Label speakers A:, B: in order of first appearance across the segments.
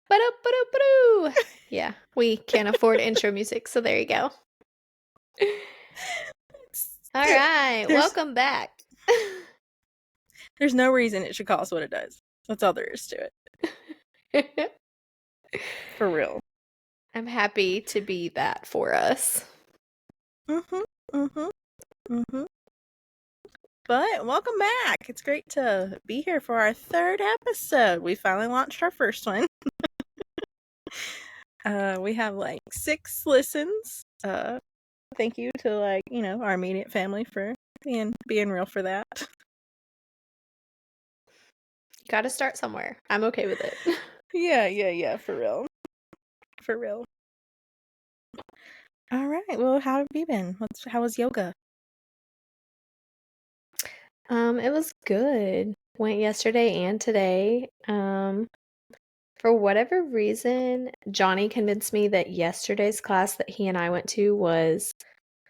A: Ba-da-ba-da-ba-doo. Yeah, we can't afford intro music, so there you go. All right, welcome back.
B: There's no reason it should cost what it does. That's all there is to it. For real.
A: I'm happy to be that for us.
B: But welcome back. It's great to be here for our third episode. We finally launched our first one. We have like 6 listens. Thank you to our immediate family for being real for that.
A: Gotta start somewhere. I'm okay with it.
B: Yeah, for real. For real. All right. Well, how have you been? How was yoga?
A: It was good. Went yesterday and today. For whatever reason, Johnny convinced me that yesterday's class that he and I went to was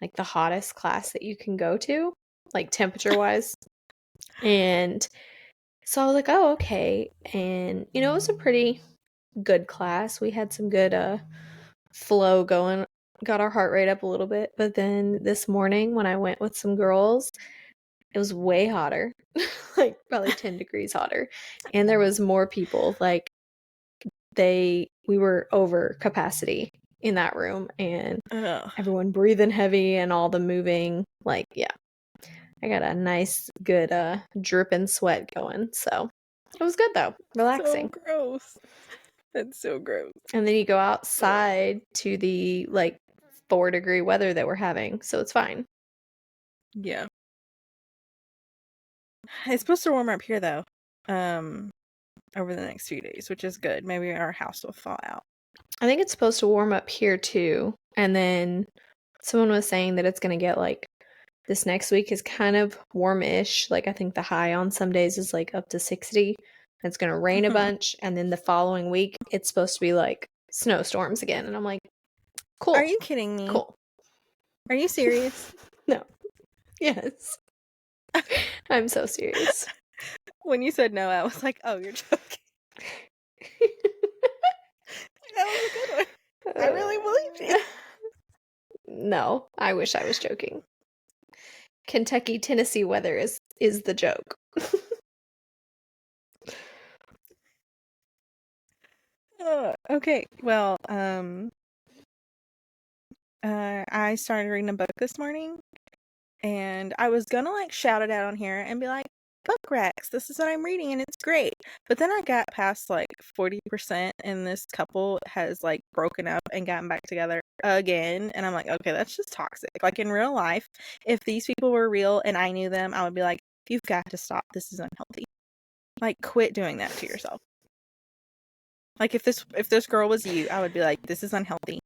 A: like the hottest class that you can go to, like temperature-wise. And so I was like, oh, okay. And, it was a pretty good class. We had some good flow going, got our heart rate up a little bit. But then this morning when I went with some girls, it was way hotter, like probably 10 degrees hotter. And there was more people. Like we were over capacity in that room, and everyone breathing heavy and all the moving. Like, yeah, I got a nice, good dripping sweat going. So it was good though, relaxing.
B: So gross. That's so gross.
A: And then you go outside to the like 4-degree weather that we're having, so it's fine.
B: Yeah. It's supposed to warm up here though. Over the next few days, which is good. Maybe our house will thaw out.
A: I think it's supposed to warm up here too. And then someone was saying that it's going to get like this next week is kind of warmish. Like I think the high on some days is like up to 60. It's going to rain a bunch. And then the following week, it's supposed to be like snowstorms again. And I'm like, cool.
B: Are you kidding me?
A: Cool.
B: Are you serious?
A: No. Yes. I'm so serious.
B: When you said no, I was like, oh, you're joking. That was a good one. I really believed you.
A: No, I wish I was joking. Kentucky, Tennessee weather is the joke.
B: Okay, well, I started reading a book this morning, and I was gonna like shout it out on here and be like, book Rex, this is what I'm reading and it's great. But then I got past like 40% and this couple has like broken up and gotten back together again. And I'm like, okay, that's just toxic. Like in real life, if these people were real and I knew them, I would be like, you've got to stop. This is unhealthy. Like quit doing that to yourself. Like if this girl was you, I would be like, this is unhealthy.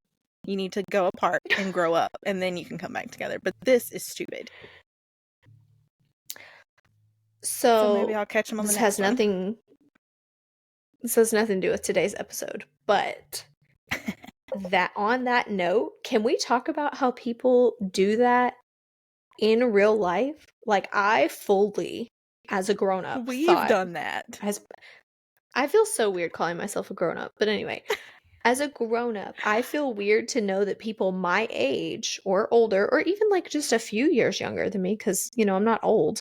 B: You need to go apart and grow up and then you can come back together. But this is stupid. So maybe I'll catch them on the next one.
A: This has nothing to do with today's episode, but that on that note, can we talk about how people do that in real life? Like I fully, as a grown-up,
B: we've done that.
A: I feel so weird calling myself a grown-up, but anyway, as a grown-up, I feel weird to know that people my age or older, or even like just a few years younger than me, because, I'm not old,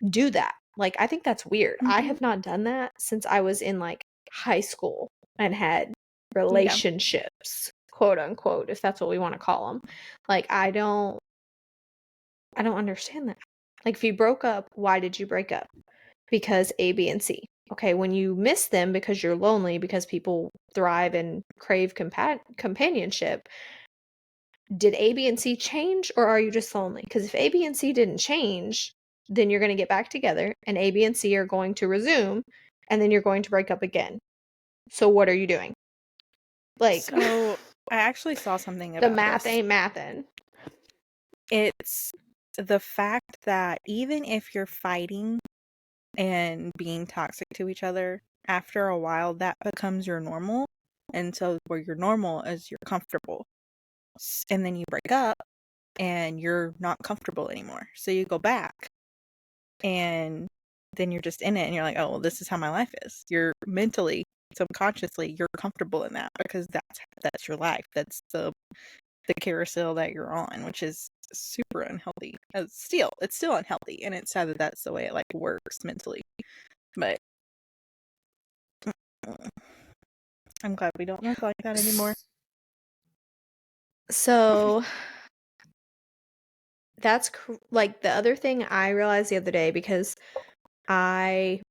A: do that. Like, I think that's weird. Mm-hmm. I have not done that since I was in like high school and had relationships, quote unquote, if that's what we want to call them. Like, I don't understand that. Like, if you broke up, why did you break up? Because A, B, and C. Okay, when you miss them because you're lonely, because people thrive and crave companionship, did A, B, and C change, or are you just lonely? Because if A, B, and C didn't change, then you're going to get back together, and A, B, and C are going to resume, and then you're going to break up again. So what are you doing? Like,
B: so I actually saw something about
A: the math ain't mathin'.
B: It's the fact that even if you're fighting and being toxic to each other, after a while that becomes your normal. And so where your normal is you're comfortable. And then you break up and you're not comfortable anymore. So you go back and then you're just in it and you're like, oh, well, this is how my life is. You're mentally subconsciously you're comfortable in that because that's your life. That's the carousel that you're on, which is super unhealthy. It's still unhealthy, and it's sad that that's the way it like works mentally. But I'm glad we don't look like that anymore.
A: So that's like the other thing I realized the other day, because I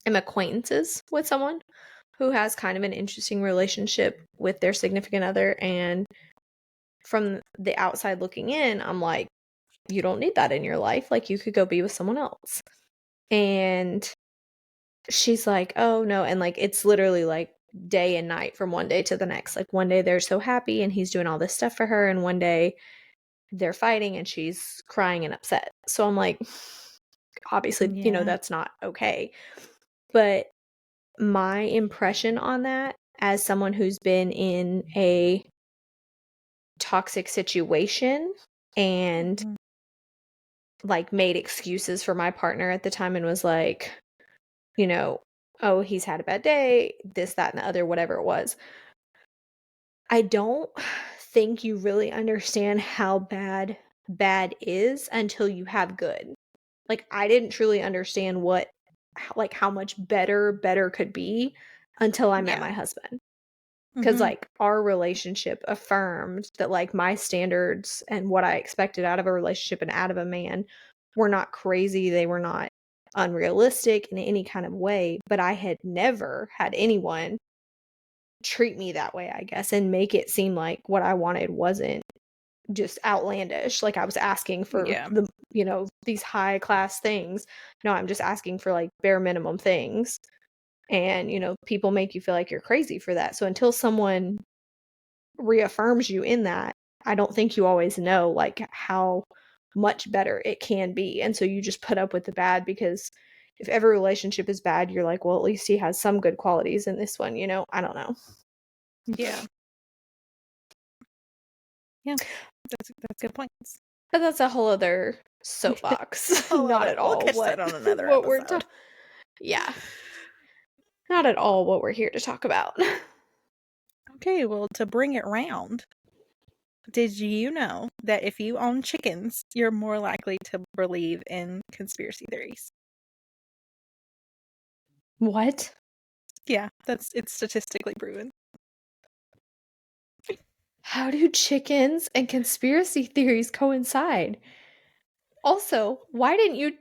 A: am acquaintances with someone who has kind of an interesting relationship with their significant other, and from the outside looking in, I'm like, you don't need that in your life. Like, you could go be with someone else. And she's like, oh no. And like, it's literally like day and night from one day to the next. Like, one day they're so happy and he's doing all this stuff for her, and one day they're fighting and she's crying and upset. So I'm like, obviously,
B: Yeah.
A: that's not okay. But my impression on that, as someone who's been in a toxic situation and
B: Mhm.
A: like made excuses for my partner at the time and was like, you know, oh, he's had a bad day, this, that, and the other, whatever it was. I don't think you really understand how bad is until you have good. Like, I didn't truly understand how much better could be until I met
B: Yeah.
A: my husband. Because
B: Mhm.
A: like, our relationship affirmed that like my standards and what I expected out of a relationship and out of a man were not crazy. They were not unrealistic in any kind of way, but I had never had anyone treat me that way, I guess, and make it seem like what I wanted wasn't just outlandish. Like, I was asking for
B: Yeah.
A: these high class things. No, I'm just asking for like bare minimum things. And, people make you feel like you're crazy for that. So until someone reaffirms you in that, I don't think you always know like how much better it can be. And so you just put up with the bad, because if every relationship is bad, you're like, well, at least he has some good qualities in this one, I don't know.
B: Yeah. Yeah. That's good points.
A: But that's a whole other soapbox.
B: Oh,
A: Not at
B: we'll
A: all
B: catch that
A: what
B: on another
A: what we're
B: episode.
A: yeah, not at all what we're here to talk about.
B: Okay, well, to bring it round, did you know that if you own chickens, you're more likely to believe in conspiracy theories?
A: What?
B: Yeah, it's statistically proven.
A: How do chickens and conspiracy theories coincide? Also, why didn't you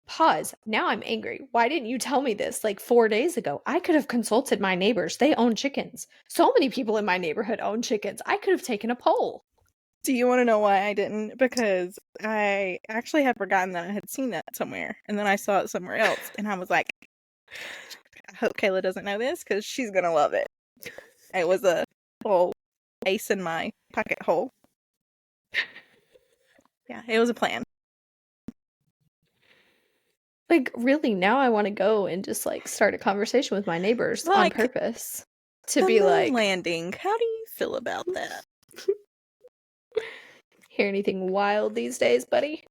A: pause? Now I'm angry. Why didn't you tell me this like 4 days ago? I could have consulted my neighbors. They own chickens. So many people in my neighborhood own chickens. I could have taken a poll.
B: Do you want to know why I didn't? Because I actually had forgotten that I had seen that somewhere, and then I saw it somewhere else, and I was like, I hope Kayla doesn't know this because she's gonna love it. It was a little ace in my pocket hole. Yeah, it was a plan.
A: Like, really, now I want to go and just like start a conversation with my neighbors on
B: Like,
A: purpose to
B: the
A: be
B: moon
A: like,
B: landing. How do you feel about that?
A: hear anything wild these days, buddy?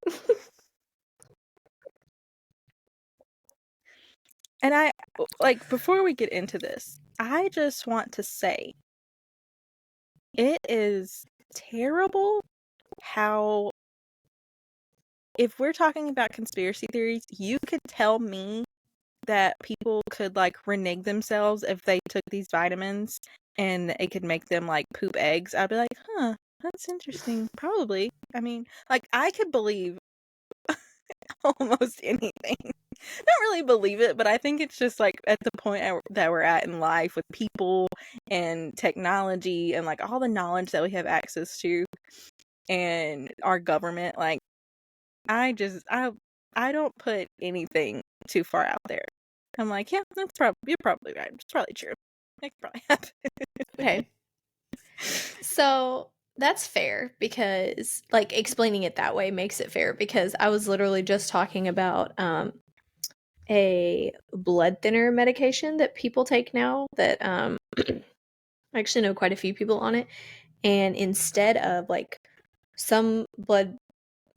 B: And before we get into this, I just want to say it is terrible how, if we're talking about conspiracy theories, you could tell me that people could like renege themselves if they took these vitamins and it could make them like poop eggs. I'd be like, huh, that's interesting. Probably. I mean, like, I could believe almost anything. Not really believe it, but I think it's just like at the point that we're at in life with people and technology and like all the knowledge that we have access to and our government. Like, I don't put anything too far out there. I'm like, yeah, you're probably right. It's probably true. It could probably happen.
A: Okay. So that's fair, because like explaining it that way makes it fair, because I was literally just talking about a blood thinner medication that people take now that I actually know quite a few people on it. And instead of like, some blood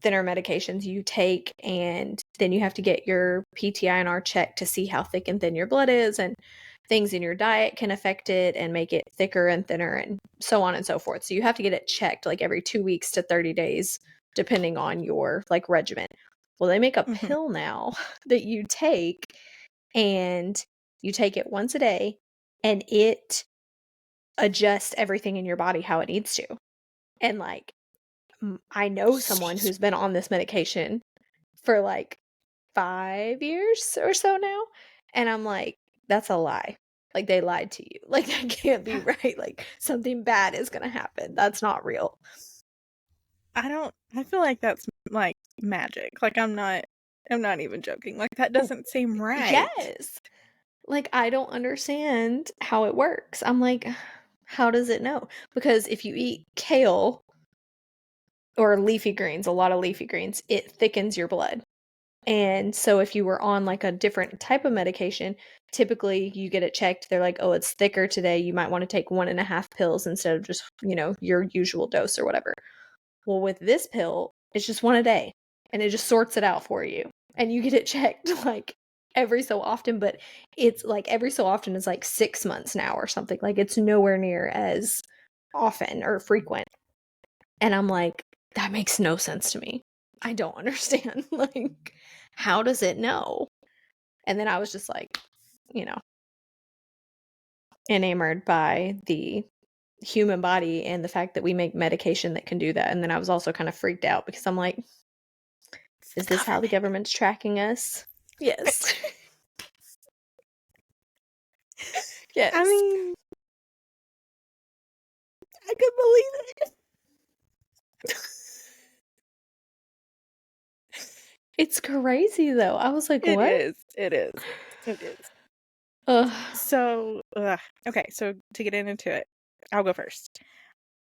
A: thinner medications you take, and then you have to get your PTINR checked to see how thick and thin your blood is, and things in your diet can affect it and make it thicker and thinner and so on and so forth. So you have to get it checked like every 2 weeks to 30 days depending on your like regimen. Well, they make a
B: Mhm.
A: pill now that you take, and you take it once a day, and it adjusts everything in your body how it needs to. And like I know someone who's been on this medication for like 5 years or so now, and I'm like, that's a lie. Like they lied to you. Like that can't be right. Like something bad is going to happen. That's not real.
B: I feel like that's like magic. Like I'm not even joking. Like that doesn't seem right.
A: Yes. Like I don't understand how it works. I'm like, how does it know? Because if you eat kale or leafy greens, a lot of leafy greens, it thickens your blood. And so if you were on like a different type of medication, typically you get it checked. They're like, oh, it's thicker today. You might want to take 1.5 pills instead of just, your usual dose or whatever. Well, with this pill, it's just one a day and it just sorts it out for you. And you get it checked like every so often, but it's like every so often is like 6 months now or something. Like it's nowhere near as often or frequent. And I'm like, that makes no sense to me. I don't understand. Like, how does it know? And then I was just like, you know, enamored by the human body and the fact that we make medication that can do that. And then I was also kind of freaked out because I'm like,
B: It's the
A: is this how the
B: government.
A: government's tracking us? Yes.
B: I
A: Yes.
B: mean, I could believe it.
A: It's crazy though. I was like,
B: It
A: what?
B: is. It is. It is.
A: Ugh.
B: So, okay, so to get into it, I'll go first.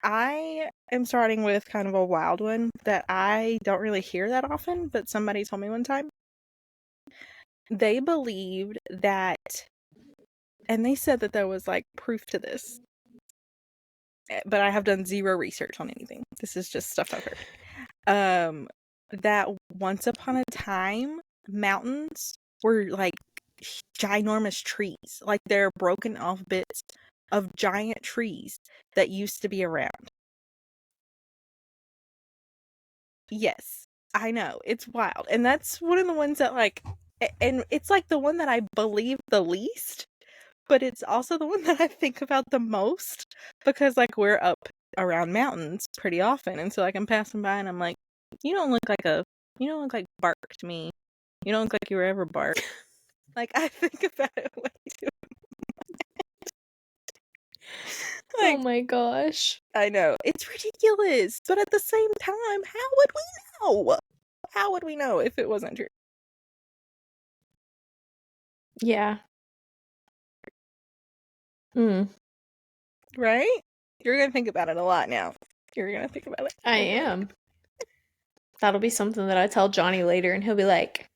B: I am starting with kind of a wild one that I don't really hear that often, but somebody told me one time. They believed that, and they said that there was like proof to this, but I have done zero research on anything. This is just stuff I've heard. That once upon a time, mountains were like ginormous trees. Like they're broken off bits of giant trees that used to be around. Yes, I know. It's wild. And that's one of the ones that like and it's like the one that I believe the least, but it's also the one that I think about the most because like we're up around mountains pretty often, and so like I'm passing by and I'm like, you don't look like a you don't look like Bark to me. You don't look like you were ever Bark. Like I think about it way too.
A: Oh
B: Like
A: my gosh.
B: I know it's ridiculous, but at the same time, how would we know? How would we know if it wasn't true?
A: Yeah. Mm,
B: Right? You're gonna think about it a lot now. You're gonna think about it
A: I
B: a lot.
A: am. That'll be something that I tell Johnny later and he'll be like,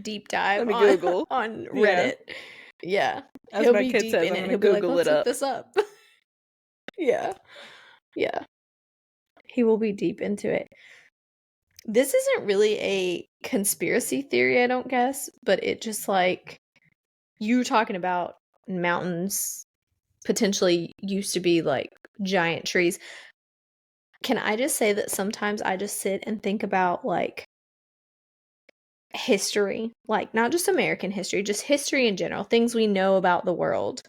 A: deep dive
B: Let me
A: on
B: Google.
A: on
B: Yeah.
A: Reddit. Yeah.
B: As
A: He'll
B: my
A: be
B: kid
A: deep
B: says,
A: in
B: I'm
A: it.
B: gonna
A: He'll be like,
B: Google
A: let's
B: it
A: look
B: up.
A: this up. Yeah. Yeah. He will be deep into it. This isn't really a conspiracy theory, I don't guess, but it just like you talking about mountains potentially used to be like giant trees. Can I just say that sometimes I just sit and think about like history, like not just American history, just history in general, things we know about the world.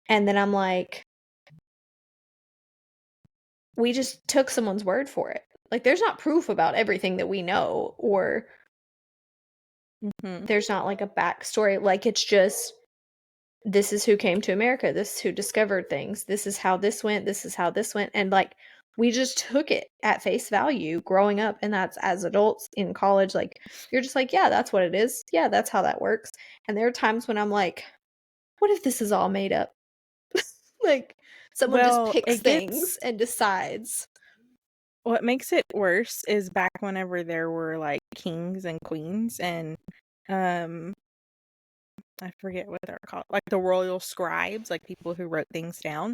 A: And then I'm like, we just took someone's word for it. Like, there's not proof about everything that we know, or
B: Mm-hmm.
A: there's not like a backstory. Like, it's just this is who came to America, this is who discovered things, this is how this went, this is how this went. And like, we just took it at face value growing up. And that's as adults in college. Like, you're just like, yeah, that's what it is. Yeah, that's how that works. And there are times when I'm like, what if this is all made up? Like, someone just
B: Well,
A: picks
B: it
A: things
B: gets
A: and decides.
B: what makes it worse is back whenever there were like kings and queens and um I forget what they're called, like the royal scribes, like people who wrote things down.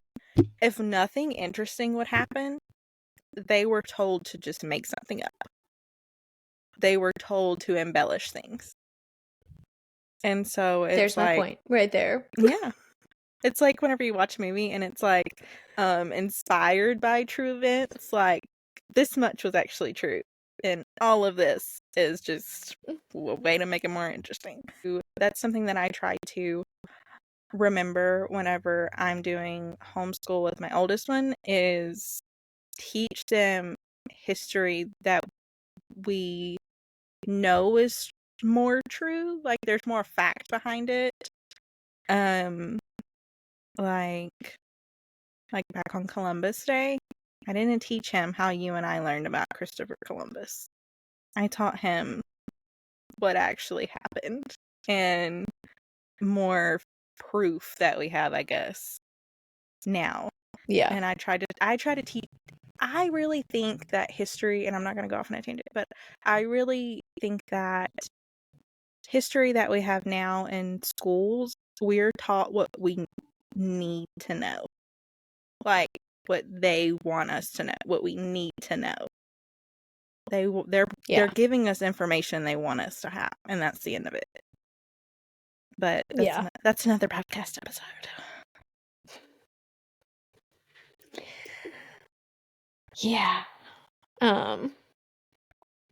B: If nothing interesting would happen, they were told to just make something up. they were told to embellish things. And so it's
A: There's my
B: like,
A: point right there.
B: yeah. It's like whenever you watch a movie and it's like inspired by true events, like this much was actually true. And all of this is just a way to make it more interesting. That's something that I try to remember whenever I'm doing homeschool with my oldest one is teach them history that we know is more true. Like there's more fact behind it. Um like back on Columbus Day, I didn't teach him how you and I learned about Christopher Columbus. I taught him what actually happened and more proof that we have, I guess, now.
A: Yeah.
B: And I try to teach. I really think that history, and I'm not going to go off on a tangent, but I really think that history that we have now in schools, we're taught what we need to know. Like what they want us to know, what we need to know. They're
A: Yeah.
B: giving us information they want us to have, and that's the end of it. But
A: Yeah.
B: that's another podcast episode.
A: Yeah. Um,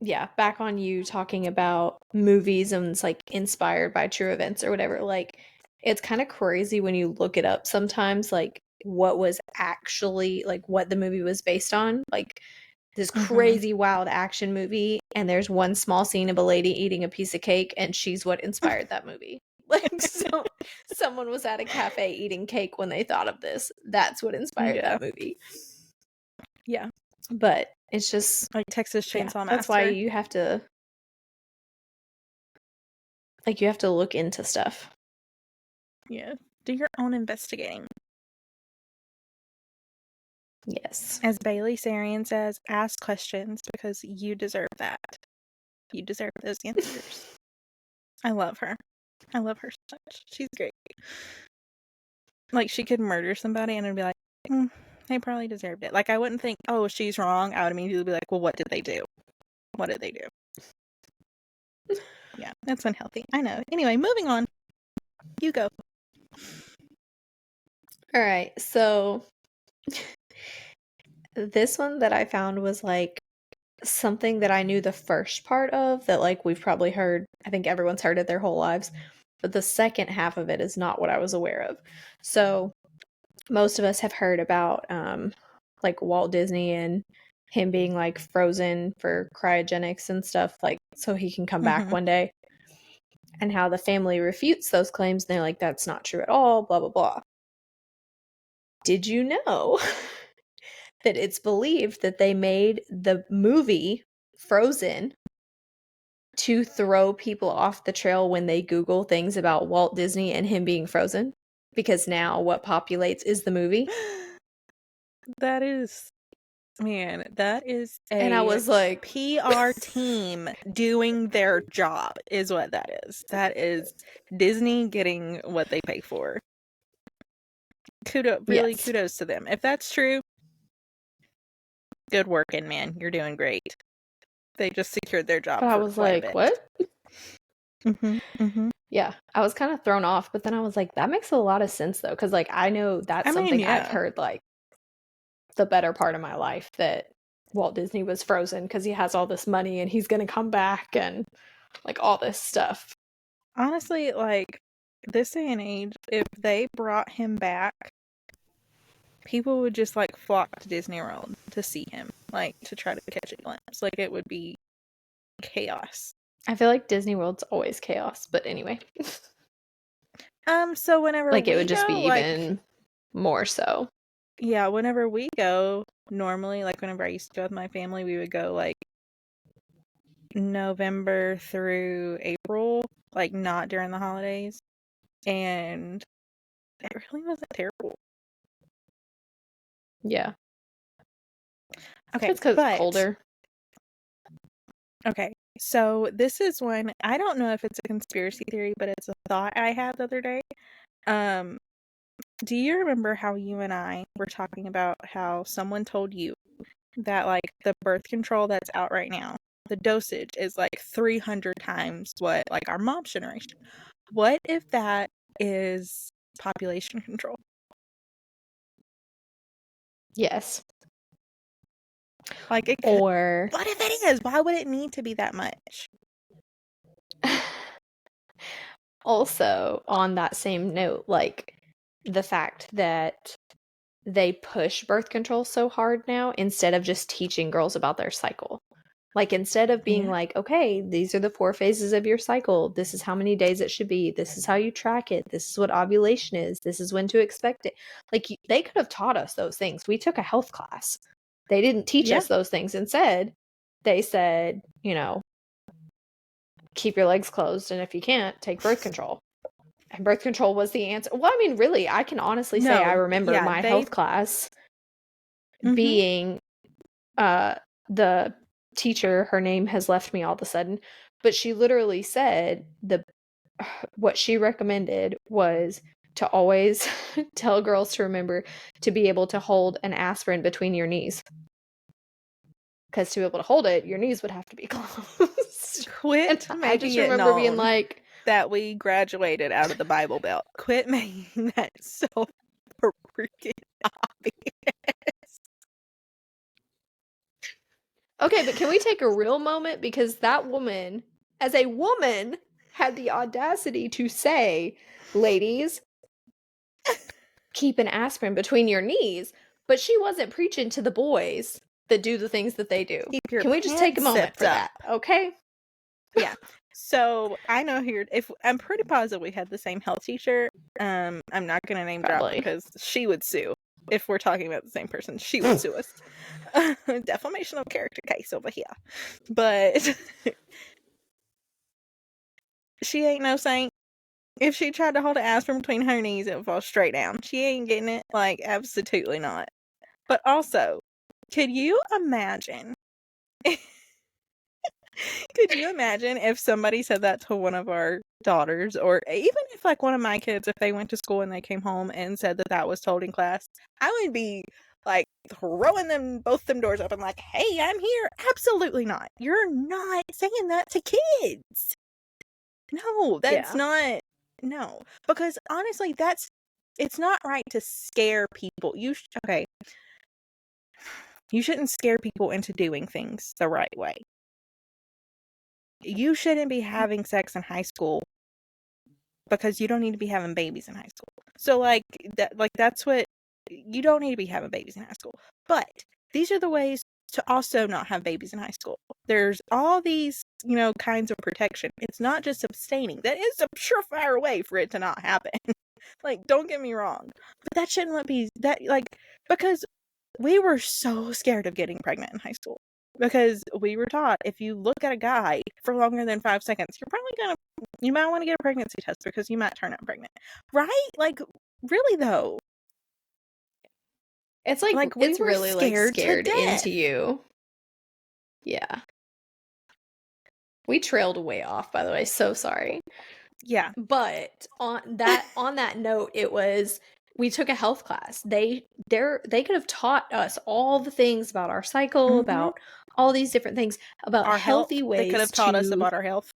A: yeah, back on you talking about movies and it's like inspired by true events or whatever. Like, it's kind of crazy when you look it up sometimes, like what was actually like what the movie was based on. Like this
B: Mhm.
A: crazy wild action movie, and there's one small scene of a lady eating a piece of cake, and she's what inspired that movie. Like, so someone was at a cafe eating cake when they thought of this. That's what inspired
B: Yeah.
A: that movie.
B: Yeah.
A: But it's just,
B: Like Texas
A: yeah,
B: Chainsaw
A: that's why
B: Massacre.
A: you have to, like, you have to look into stuff.
B: Yeah. Do your own investigating.
A: Yes.
B: As Bailey Sarian says, ask questions because you deserve that. You deserve those answers. I love her. I love her so much. She's great. Like, she could murder somebody and I'd be like, they probably deserved it. Like, I wouldn't think, oh, she's wrong. I would immediately be like, well, what did they do? What did they do? Yeah, that's unhealthy. I know. Anyway, moving on. You go.
A: All right. So this one that I found was like something that I knew the first part of that, like, we've probably heard, I think everyone's heard it their whole lives, but the second half of it is not what I was aware of. So most of us have heard about like Walt Disney and him being like frozen for cryogenics and stuff, like so he can come back
B: Mm-hmm.
A: one day, and how the family refutes those claims and they're like, that's not true at all, blah blah blah. Did you know that it's believed that they made the movie Frozen to throw people off the trail when they Google things about Walt Disney and him being frozen? Because now what populates is the movie.
B: That is, man, that is
A: And I
B: a
A: was like,
B: PR team doing their job, is what that is. That is Disney getting what they pay for.
A: yes.
B: Kudos to them. If that's true, good working, man. You're doing great. They just secured their job
A: But I
B: for
A: was
B: quite a
A: like,
B: bit.
A: what?
B: Mm-hmm. Mm-hmm.
A: Yeah, I was kind of thrown off, but then I was like, that makes a lot of sense though, because like I know
B: I
A: that's
B: mean,
A: something I've
B: yeah.
A: heard like the better part of my life, that Walt Disney was frozen because he has all this money and he's gonna come back and like all this stuff.
B: Honestly, like, this day and age, if they brought him back, people would just, like, flock to Disney World to see him, like, to try to catch a glimpse. Like, it would be chaos.
A: I feel like Disney World's always chaos, but anyway.
B: So whenever
A: Like it
B: we
A: would just be
B: go, like,
A: even more so.
B: yeah, whenever we go, normally, like, whenever I used to go with my family, we would go, like, November through April, like, not during the holidays. And it really wasn't terrible.
A: Yeah.
B: Okay,
A: It's because it's
B: but
A: colder.
B: okay, so this is one, I don't know if it's a conspiracy theory, but it's a thought I had the other day. Um, do you remember how you and I were talking about how someone told you that, like, the birth control that's out right now the dosage is like 300 times what like our mom's generation. What if that is population control?
A: Yes.
B: Like it could.
A: Or
B: What if it is? Why would it need to be that much?
A: also on that same note, like the fact that they push birth control so hard now instead of just teaching girls about their cycle. Like instead of being
B: Yeah.
A: like, okay, these are the 4 phases of your cycle. This is how many days it should be. This is how you track it. This is what ovulation is. This is when to expect it. Like they could have taught us those things. We took a health class. They didn't teach
B: Yeah.
A: us those things. Instead, they said, you know, keep your legs closed, and if you can't, take birth control. And birth control was the answer. Well, I mean, really, I can honestly say I
B: No.
A: remember
B: Yeah.
A: my health class
B: Mm-hmm.
A: being the teacher, her name has left me all of a sudden, but she literally said what she recommended was to always tell girls to remember to be able to hold an aspirin between your knees. Because to be able to hold it, your knees would have to be closed. And
B: Quit
A: I
B: making
A: just
B: it
A: remember being
B: known
A: like,
B: that we graduated out of the Bible Belt. Quit making that so freaking obvious.
A: okay, but can we take a real moment? Because that woman, as a woman, had the audacity to say, ladies, keep an aspirin between your knees, but she wasn't preaching to the boys that do the things that they do.
B: Keep your
A: Can we just take a
B: pants
A: moment
B: zipped
A: for
B: up.
A: that, okay?
B: Yeah. So I know here if I'm pretty positive we had the same health teacher. I'm not gonna name drop
A: Probably.
B: because she would sue if we're talking about the same person. She would sue us. Defamation of character case over here. But she ain't no saint. If she tried to hold an aspirin between her knees, it would fall straight down. She ain't getting it. Like, absolutely not. But also, could you imagine? Could you imagine if somebody said that to one of our daughters, or even if like one of my kids, if they went to school and they came home and said that that was told in class, I would be like throwing them both them doors open, like, "Hey, I'm here." Absolutely not. You're not saying that to kids. No, that's
A: Yeah.
B: not. No, because honestly, it's not right to scare people. Okay. You shouldn't scare people into doing things the right way. You shouldn't be having sex in high school because you don't need to be having babies in high school. So that's what you don't need to be having babies in high school. But these are the ways to also not have babies in high school. There's all these, kinds of protection. It's not just abstaining. That is a surefire way for it to not happen. Like, don't get me wrong. But that shouldn't be that because we were so scared of getting pregnant in high school. Because we were taught if you look at a guy for longer than 5 seconds, you might want to get a pregnancy test because you might turn out pregnant. Right? Like, really though.
A: It's like,
B: Like, we
A: it's
B: were
A: really like
B: scared to
A: scared into
B: death.
A: you. Yeah. We trailed way off, by the way. So sorry.
B: Yeah.
A: But on that note, it was we took a health class. They could have taught us all the things about our cycle,
B: Mm-hmm.
A: about all these different things, about
B: Our health.
A: healthy
B: They could
A: ways
B: have taught us
A: to,
B: about our health.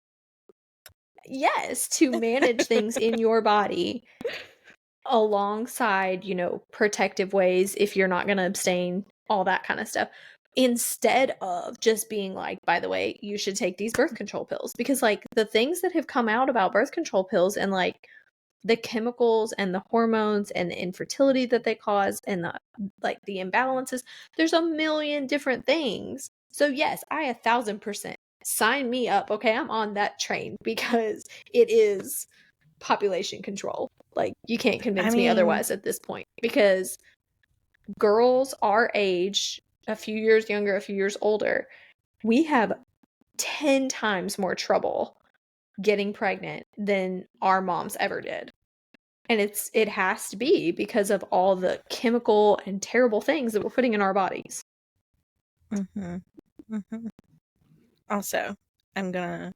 A: yes, to manage things in your body alongside, protective ways if you're not going to abstain, all that kind of stuff. Instead of just being like, by the way, you should take these birth control pills. Because, like, the things that have come out about birth control pills and, like, the chemicals and the hormones and the infertility that they cause and the imbalances, there's a million different things. So yes, I 1,000% sign me up. Okay, I'm on that train because it is population control. Like, you can't
B: I
A: convince me
B: mean,
A: otherwise at this point, because girls our age, a few years younger, a few years older, we have 10 times more trouble getting pregnant than our moms ever did. And it has to be because of all the chemical and terrible things that we're putting in our bodies.
B: mm-hmm. Mm-hmm. Also, I'm gonna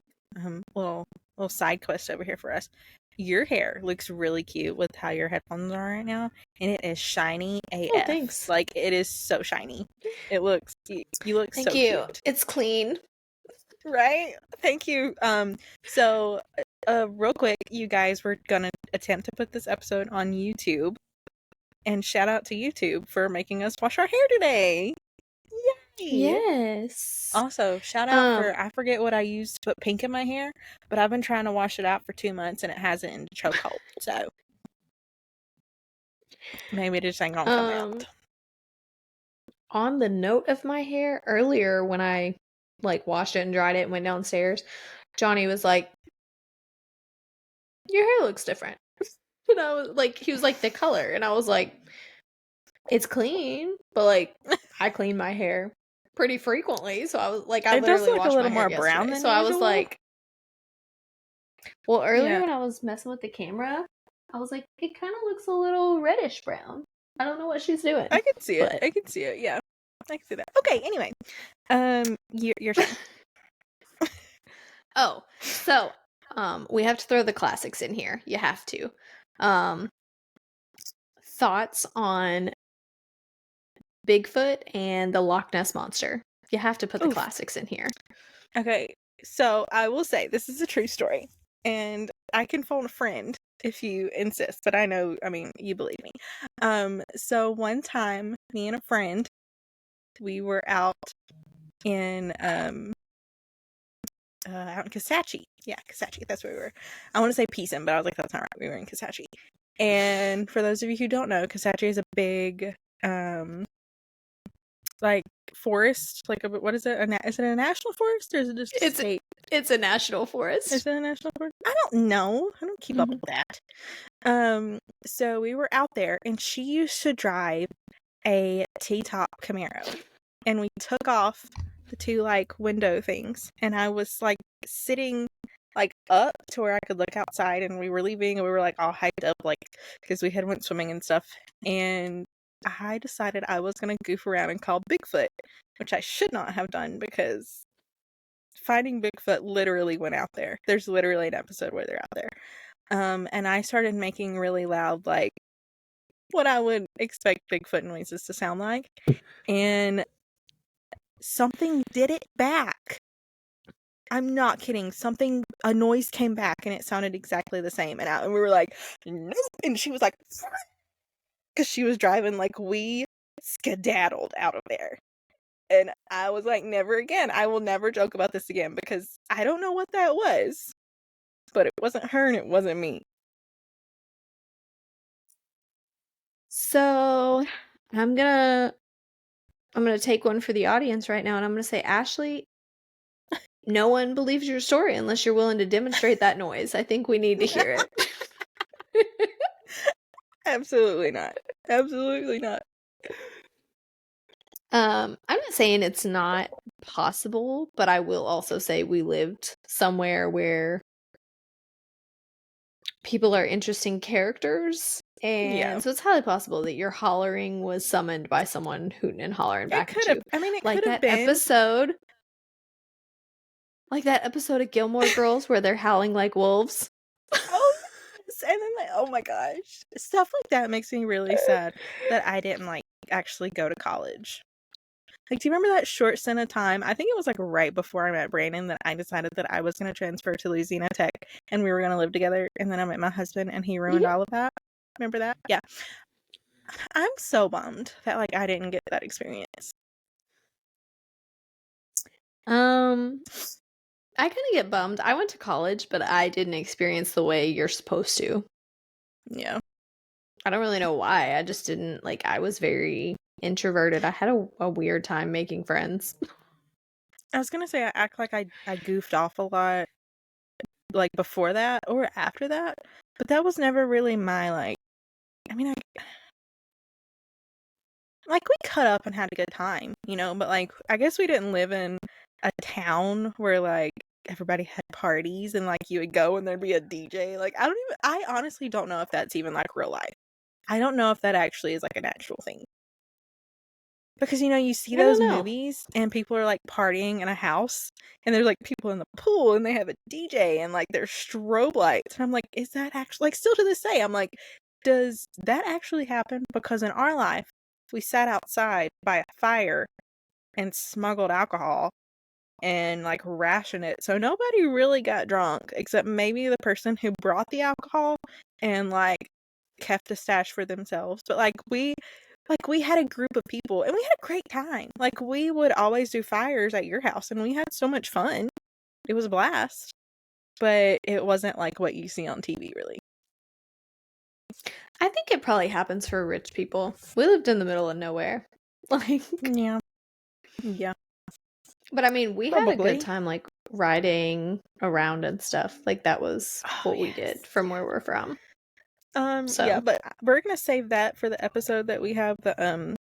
B: little side quest over here for us. Your hair looks really cute with how your headphones are right now, and it is shiny
A: Oh,
B: AF.
A: thanks.
B: Like, it is so shiny. It looks you look
A: Thank
B: so
A: you.
B: cute.
A: It's clean.
B: Right? Thank you. So real quick, you guys were gonna attempt to put this episode on YouTube, and shout out to YouTube for making us wash our hair today. Yay!
A: Yes.
B: Also, shout out
A: Um,
B: for I forget what I used to put pink in my hair, but I've been trying to wash it out for 2 months and it hasn't in the chokehold. So maybe it just ain't gonna come
A: um,
B: out.
A: on the note of my hair, earlier when I like washed it and dried it and went downstairs, Johnny was like, "Your hair looks different." And I was like, he was like, "The color." And I was like, "It's clean, but like I clean my hair pretty frequently." So I was like, I
B: It does
A: literally
B: look a
A: washed my
B: little
A: hair
B: more brown
A: yesterday.
B: than
A: So I was
B: usual.
A: like, well, earlier
B: Yeah,
A: when I was messing with the camera, I was like, it kind of looks a little reddish brown. I don't know what she's doing,
B: I can see it.
A: but
B: I can see it. Yeah, I can see that. Okay. Anyway, your turn.
A: oh, so we have to throw the classics in here. You have to. Um, thoughts on Bigfoot and the Loch Ness monster. You have to put the
B: Oof.
A: classics in here.
B: Okay. So I will say this is a true story, and I can phone a friend if you insist. But I know, I mean, you believe me. So one time, me and a friend, we were in out in Kisatchie. Yeah, Kisatchie. That's where we were. I want to say Peacein, but I was like, that's not right. We were in Kisatchie. And for those of you who don't know, Kisatchie is a big, like forest. Like, what is it? Is it a national forest or is it just a
A: It's
B: state?
A: it's a national forest.
B: Is it a national forest? I don't know. I don't keep up with that. So we were out there, and she used to drive a T-top Camaro, and we took off the two like window things, and I was like sitting like up to where I could look outside, and we were leaving, and we were like all hyped up like because we had went swimming and stuff, and I decided I was gonna goof around and call Bigfoot, which I should not have done because finding Bigfoot literally went out there. There's literally an episode where they're out there. And I started making really loud like what I would expect Bigfoot noises to sound like. And something did it back. I'm not kidding. A noise came back and it sounded exactly the same. And we were like, nope. And she was like, because she was driving, like, we skedaddled out of there. And I was like, never again. I will never joke about this again because I don't know what that was. But it wasn't her and it wasn't me.
A: So I'm gonna take one for the audience right now, and I'm gonna say, Ashlee, no one believes your story unless you're willing to demonstrate that noise. I think we need to hear it.
B: Absolutely not. Absolutely not.
A: I'm not saying it's not possible, but I will also say we lived somewhere where people are interesting characters,
B: Yeah.
A: and so it's highly possible that your hollering was summoned by someone hooting and hollering
B: It
A: back
B: could
A: at
B: have,
A: you.
B: I mean, it
A: Like
B: could have
A: that
B: been.
A: episode like that episode of Gilmore Girls where they're howling like wolves.
B: Oh, yes. And then, like, oh my gosh. Stuff like that makes me really sad that I didn't, like, actually go to college. Like, do you remember that short stint of time? I think it was, like, right before I met Brandon that I decided that I was going to transfer to Louisiana Tech and we were going to live together. And then I met my husband and he ruined
A: Mhm.
B: all of that. Remember that? Yeah. I'm so bummed that, like, I didn't get that experience.
A: Um, I kind of get bummed. I went to college, but I didn't experience the way you're supposed to.
B: Yeah.
A: I don't really know why. I just didn't like. I was very introverted. I had a weird time making friends.
B: I was going to say I act like I goofed off a lot, like, before that or after that. But that was never really my, like, I mean, like, we cut up and had a good time, you know, but, like, I guess we didn't live in a town where, like, everybody had parties and, like, you would go and there'd be a DJ. Like, I honestly don't know if that's even, like, real life. I don't know if that actually is, like, an actual thing. Because, you know, you see
A: I don't
B: those
A: know.
B: movies and people are, like, partying in a house and there's, like, people in the pool and they have a DJ and, like, there's strobe lights. And I'm like, is that actually, like, still to this day, I'm like, does that actually happen? Because in our life, we sat outside by a fire and smuggled alcohol and like ration it. So nobody really got drunk except maybe the person who brought the alcohol and like kept a stash for themselves. But we had a group of people and we had a great time. Like we would always do fires at your house and we had so much fun. It was a blast. But it wasn't like what you see on TV really.
A: I think it probably happens for rich people. We lived in the middle of nowhere. Like,
B: Yeah. Yeah.
A: but I mean, we had a good
B: Probably.
A: time like riding around and stuff. Like that was
B: Oh
A: what we
B: yes.
A: did from where we're from.
B: Yeah,
A: So,
B: but we're gonna save that for the episode that we have the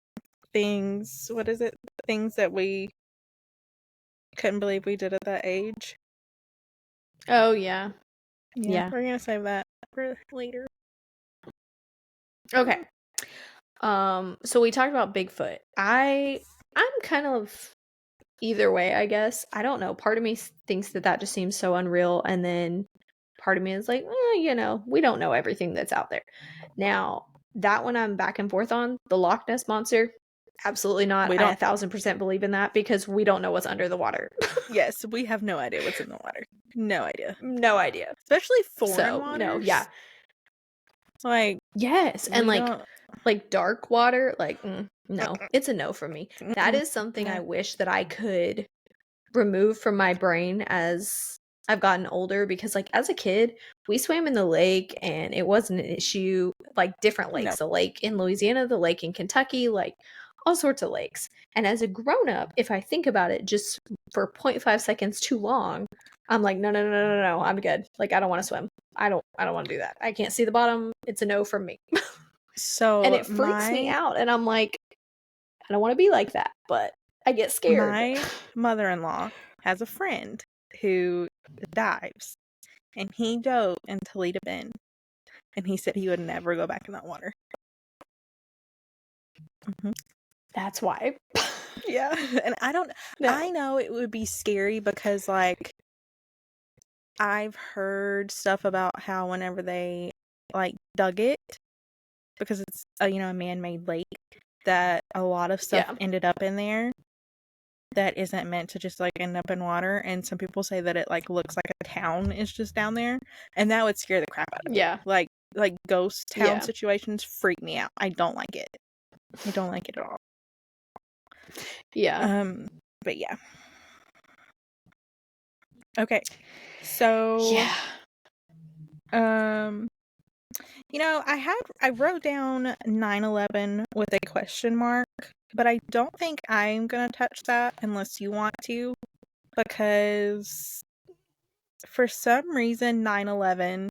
B: things, what is it? Things that we couldn't believe we did at that age.
A: oh yeah.
B: Yeah,
A: Yeah.
B: we're gonna save that for later.
A: Okay. So we talked about Bigfoot. I'm kind of either way, I guess. I don't know. Part of me thinks that that just seems so unreal, and then part of me is like, we don't know everything that's out there. Now, that one I'm back and forth on. The Loch Ness monster, absolutely not.
B: We
A: I
B: don't
A: 1000% believe in that because we don't know what's under the water.
B: Yes, we have no idea what's in the water. No idea.
A: No idea.
B: Especially foreign
A: So, no, yeah.
B: waters. Like
A: Yes, and
B: we don't
A: like dark water, like no, it's a no for me. That
B: mm-mm,
A: is something I
B: no.
A: wish that I could remove from my brain as I've gotten older because like as a kid, we swam in the lake and it wasn't an issue. Like different
B: No.
A: lakes, the lake in Louisiana, the lake in Kentucky, like all sorts of lakes. And as a grown up, if I think about it just for 0.5 seconds too long, I'm like, no, no, no, no, no, no, I'm good. Like I don't want to swim. I don't want to do that. I can't see the bottom. It's a no from me. And
B: So
A: it freaks me out and I'm like, I don't want to be like that, but I get scared.
B: my mother-in-law has a friend who dives, and he dove in Toledo Bend, and he said he would never go back in that water. Mm-hmm.
A: That's why.
B: Yeah, and I
A: No.
B: know it would be scary because like I've heard stuff about how whenever they like dug it, because it's a man-made lake, that a lot of stuff
A: Yeah.
B: ended up in there that isn't meant to just like end up in water, and some people say that it like looks like a town is just down there, and that would scare the crap out of me.
A: Yeah.
B: Like ghost town
A: Yeah.
B: situations freak me out. I don't like it. I don't like it at all.
A: Yeah.
B: But yeah. Okay. So
A: Yeah.
B: I wrote down 9/11 with a question mark, but I don't think I'm gonna touch that unless you want to, because for some reason 9/11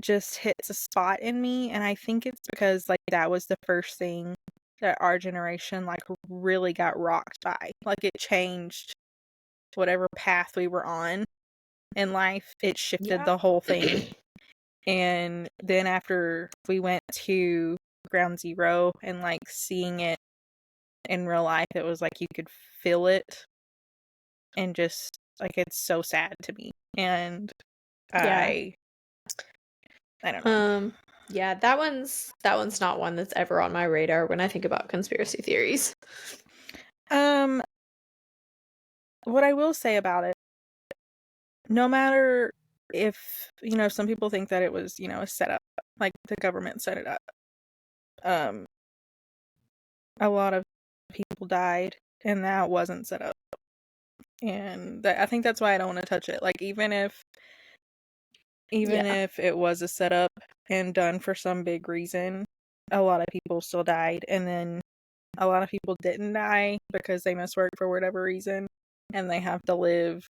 B: just hits a spot in me, and I think it's because like that was the first thing that our generation like really got rocked by. Like it changed whatever path we were on in life. It shifted
A: Yeah.
B: the whole thing. And then after we went to Ground Zero and like seeing it in real life, it was like you could feel it, and just like it's so sad to me. And
A: Yeah.
B: I don't know.
A: Yeah, that one's not one that's ever on my radar when I think about conspiracy theories.
B: What I will say about it, no matter if, some people think that it was, a setup, like the government set it up. A lot of people died, and that wasn't set up. And I think that's why I don't want to touch it. Like even
A: Yeah.
B: if it was a setup and done for some big reason, a lot of people still died, and then a lot of people didn't die because they missed work for whatever reason, and they have to live,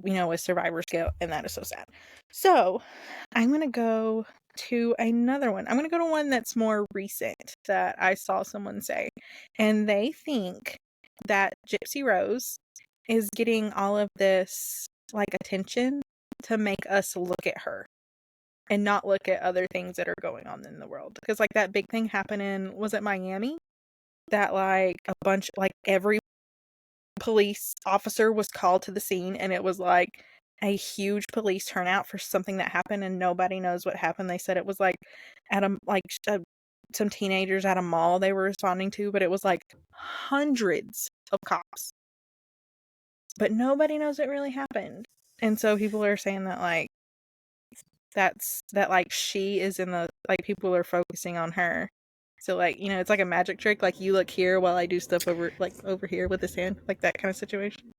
B: with survivor's guilt, and that is so sad. So, I'm gonna go to another one. I'm gonna go to one that's more recent that I saw someone say, and they think that Gypsy Rose is getting all of this like attention to make us look at her and not look at other things that are going on in the world. Because like that big thing happened was it Miami? That like a bunch, like every police officer was called to the scene, and it was like a huge police turnout for something that happened, and nobody knows what happened. They said it was like at some teenagers at a mall they were responding to, but it was like hundreds of cops but nobody knows what really happened. And so people are saying that like that she is in the like people are focusing on her. So like, you know, it's like a magic trick, like you look here while I do stuff over here with this hand, like that kind of situation.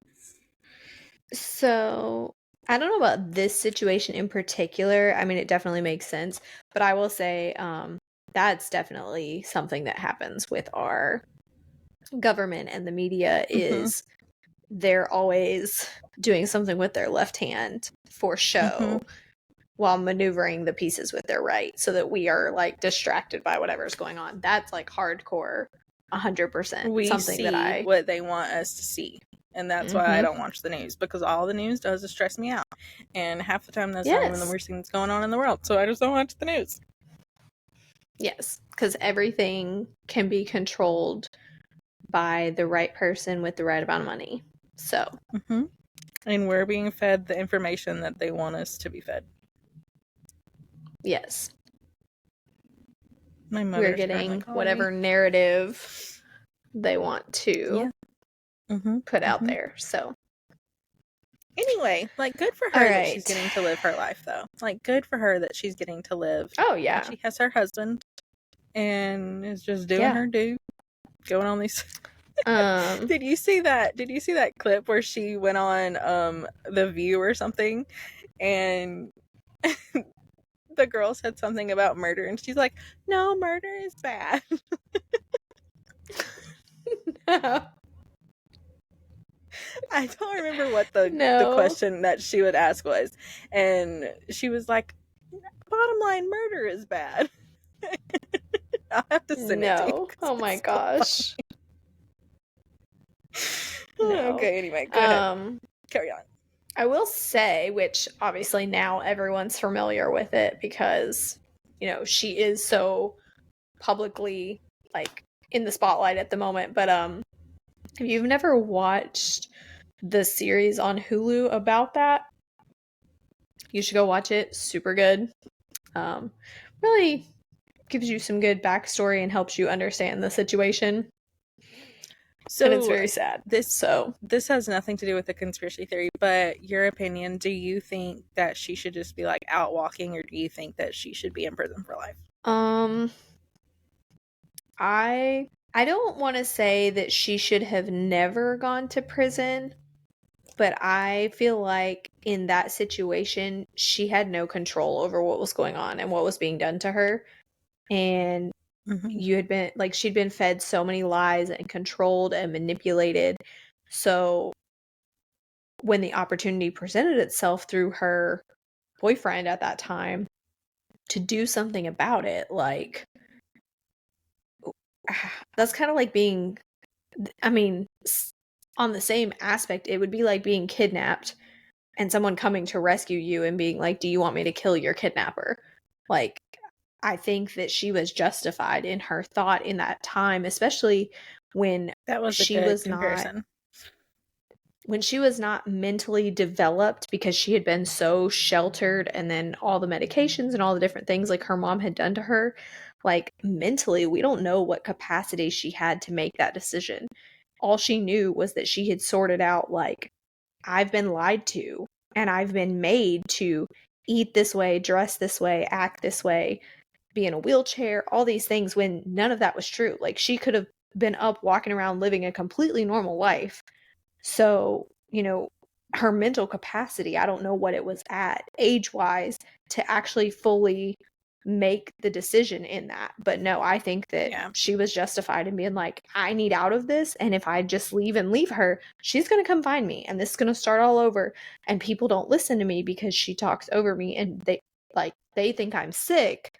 A: So, I don't know about this situation in particular. I mean, it definitely makes sense, but I will say that's definitely something that happens with our government and the media
B: Mhm.
A: is they're always doing something with their left hand for
B: Mhm.
A: show while maneuvering the pieces with their right so that we are like distracted by whatever's going on. That's like hardcore 100%
B: We
A: something that
B: see
A: I
B: what they want us to see. And that's why I
A: Mhm.
B: don't watch the news, because all the news does is stress me out. And half the time that's not even the
A: Yes.
B: worst thing that's going on in the world. So I just don't watch the news.
A: Yes, cuz everything can be controlled by the right person with the right amount of money. So,
B: Hmm. And we're being fed the information that they want us to be fed.
A: yes,
B: My
A: we're
B: mother's currently
A: getting
B: calling me.
A: whatever narrative they want to
B: Yeah. Hmm.
A: put out
B: Hmm.
A: there. So,
B: Anyway, like, good for
A: all
B: her that she's
A: right.
B: getting to live her life, though. Like, good for her that she's getting to live.
A: Oh,
B: And
A: yeah.
B: she has her husband and is just doing
A: Yeah.
B: her due, going on these.
A: Um,
B: Did you see that? Did you see that clip where she went on The View or something, and the girl said something about murder, and she's like, "No, murder is bad." I don't remember what the
A: no.
B: question that she would ask was, and she was like, "Bottom line, murder is bad." I'll have to send it to you
A: No.
B: because
A: Oh my
B: it's so
A: gosh.
B: funny.
A: No.
B: Okay, anyway, go ahead.
A: Um,
B: Carry on.
A: I will say, which obviously now everyone's familiar with it because, she is so publicly like in the spotlight at the moment. But if you've never watched the series on Hulu about that, you should go watch it. Super good. Um, really gives you some good backstory and helps you understand the situation. And it's
B: So
A: very sad.
B: this
A: So,
B: this has nothing to do with the conspiracy theory, but your opinion, do you think that she should just be like out walking, or do you think that she should be in prison for life?
A: um, I don't want to say that she should have never gone to prison, but I feel like in that situation, she had no control over what was going on and what was being done to her. And
B: Hmm.
A: you had been like she'd been fed so many lies and controlled and manipulated. So when the opportunity presented itself through her boyfriend at that time to do something about it, like that's kind of like being, I mean, on the same aspect, it would be like being kidnapped and someone coming to rescue you and being like, "Do you want me to kill your kidnapper?" Like, I think that she was justified in her thought in that time, especially when
B: That was a
A: she
B: good
A: was not
B: comparison.
A: when she was not mentally developed because she had been so sheltered and then all the medications and all the different things like her mom had done to her, like mentally we don't know what capacity she had to make that decision. All she knew was that she had sorted out like, I've been lied to and I've been made to eat this way, dress this way, act this way, be in a wheelchair, all these things when none of that was true. Like she could have been up walking around living a completely normal life. So, her mental capacity, I don't know what it was at age wise to actually fully make the decision in that. But no, I think that
B: Yeah.
A: she was justified in being like, I need out of this. And if I just leave her, she's going to come find me and this is going to start all over. And people don't listen to me because she talks over me and they think I'm sick.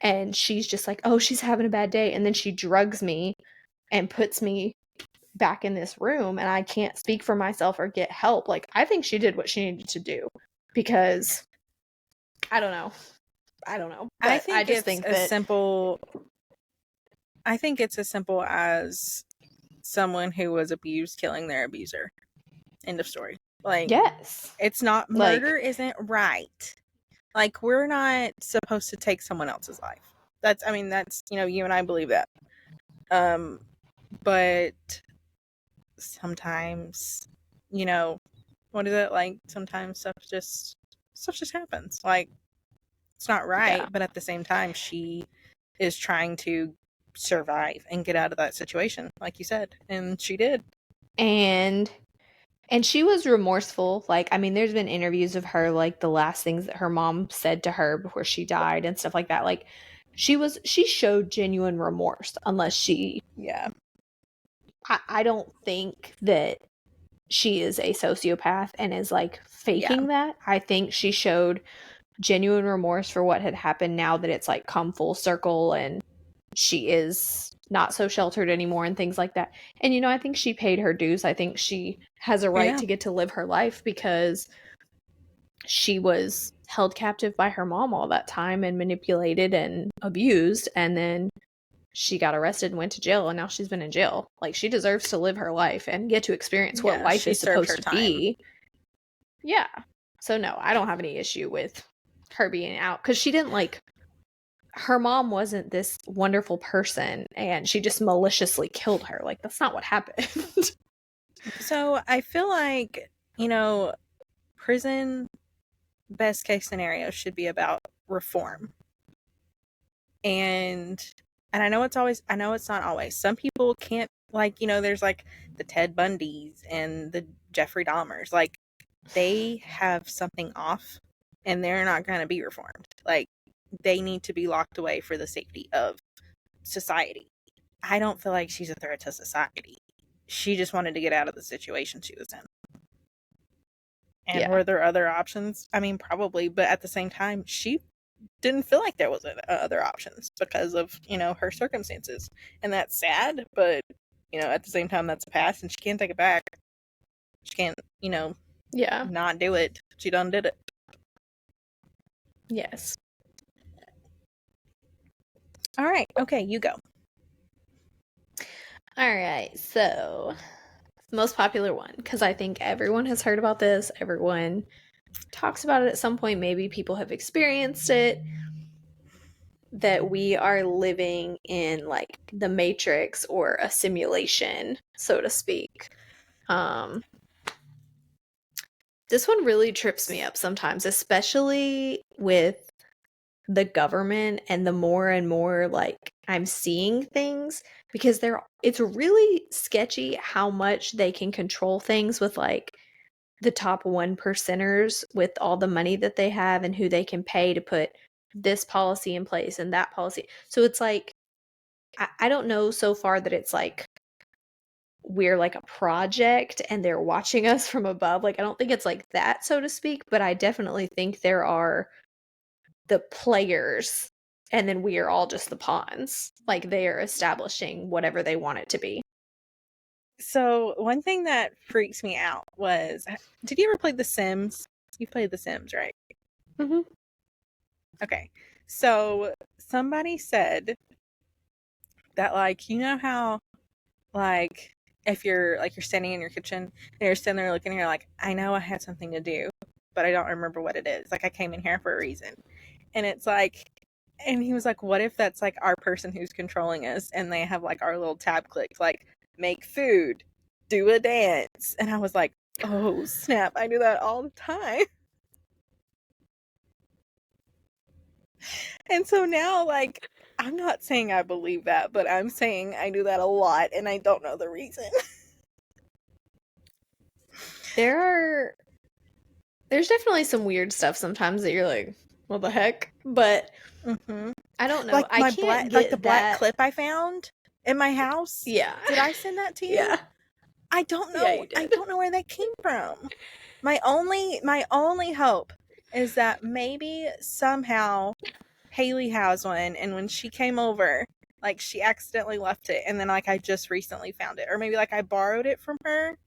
A: And she's just like, oh, she's having a bad day. And then she drugs me and puts me back in this room and I can't speak for myself or get help. Like, I think she did what she needed to do because I don't know. I don't know.
B: I
A: But I
B: think
A: just
B: it's
A: think
B: as
A: that,
B: simple I think it's as simple as someone who was abused killing their abuser. End of story. Like,
A: yes.
B: it's not, murder
A: Like,
B: isn't right. Like, we're not supposed to take someone else's life. That's, I mean, that's, you and I believe that. But sometimes you know, what is it like? Sometimes stuff just happens. Like, it's not right,
A: Yeah.
B: but at the same time, she is trying to survive and get out of that situation, like you said, and she did.
A: And she was remorseful. Like, I mean, there's been interviews of her, like the last things that her mom said to her before she died and stuff like that. Like, she showed genuine remorse, unless she,
B: Yeah.
A: I don't think that she is a sociopath and is like
B: Yeah.
A: faking that. I think she showed genuine remorse for what had happened now that it's like come full circle and she is not so sheltered anymore and things like that. And I think she paid her dues. I think she has a right
B: Yeah.
A: to get to live her life because she was held captive by her mom all that time and manipulated and abused, and then she got arrested and went to jail, and now she's been in jail. Like, she deserves to live her life and get to experience what
B: Yeah.
A: life
B: She
A: is
B: served
A: supposed
B: her
A: to
B: time.
A: be. Yeah. So no, I don't have any issue with her being out, because she didn't like, her mom wasn't this wonderful person and she just maliciously killed her. Like, that's not what happened.
B: So I feel like, prison, best case scenario, should be about reform. And I know it's not always. Some people can't, like, there's like the Ted Bundys and the Jeffrey Dahmers. Like, they have something off and they're not going to be reformed. Like, they need to be locked away for the safety of society. I don't feel like she's a threat to society. She just wanted to get out of the situation she was in. And
A: Yeah.
B: were there other options? I mean, probably, but at the same time, she didn't feel like there was other options because of, her circumstances. And that's sad, but, at the same time, that's a past and she can't take it back. She can't,
A: Yeah.
B: not do it. She done did it.
A: Yes.
B: All right. Okay, you go.
A: All right. So, most popular one, because I think everyone has heard about this. Everyone talks about it at some point. Maybe people have experienced it. That we are living in like the Matrix or a simulation, so to speak. Um, this one really trips me up sometimes, especially with the government and the more and more like I'm seeing things, because it's really sketchy how much they can control things with like the top 1%ers with all the money that they have and who they can pay to put this policy in place and that policy. So it's like, I don't know so far that it's like we're like a project and they're watching us from above. Like, I don't think it's like that, so to speak, but I definitely think there are the players and then we are all just the pawns. Like, they are establishing whatever they want it to be.
B: So, one thing that freaks me out was, did you ever play The Sims? You played The Sims, right?
A: Mm-hmm.
B: Okay. So, somebody said that, like, how, like, if you're standing in your kitchen and you're sitting there looking, and you're like, I know I had something to do, but I don't remember what it is. Like, I came in here for a reason. And it's like, and he was like, what if that's like our person who's controlling us and they have like our little tab click, like make food, do a dance. And I was like, oh snap, I do that all the time. And so now, like, I'm not saying I believe that, but I'm saying I do that a lot and I don't know the reason.
A: There's definitely some weird stuff sometimes that you're like, what the heck? But
B: Mm-hmm.
A: I don't know.
B: Like
A: I can't
B: the
A: get
B: black
A: that.
B: clip I found in my house.
A: Yeah.
B: Did I send that to you?
A: Yeah.
B: I don't
A: Yeah,
B: know.
A: you
B: I
A: did.
B: don't know where that came from. My only hope is that maybe somehow Haley has one, and when she came over, like, she accidentally left it, and then like I just recently found it, or maybe like I borrowed it from her,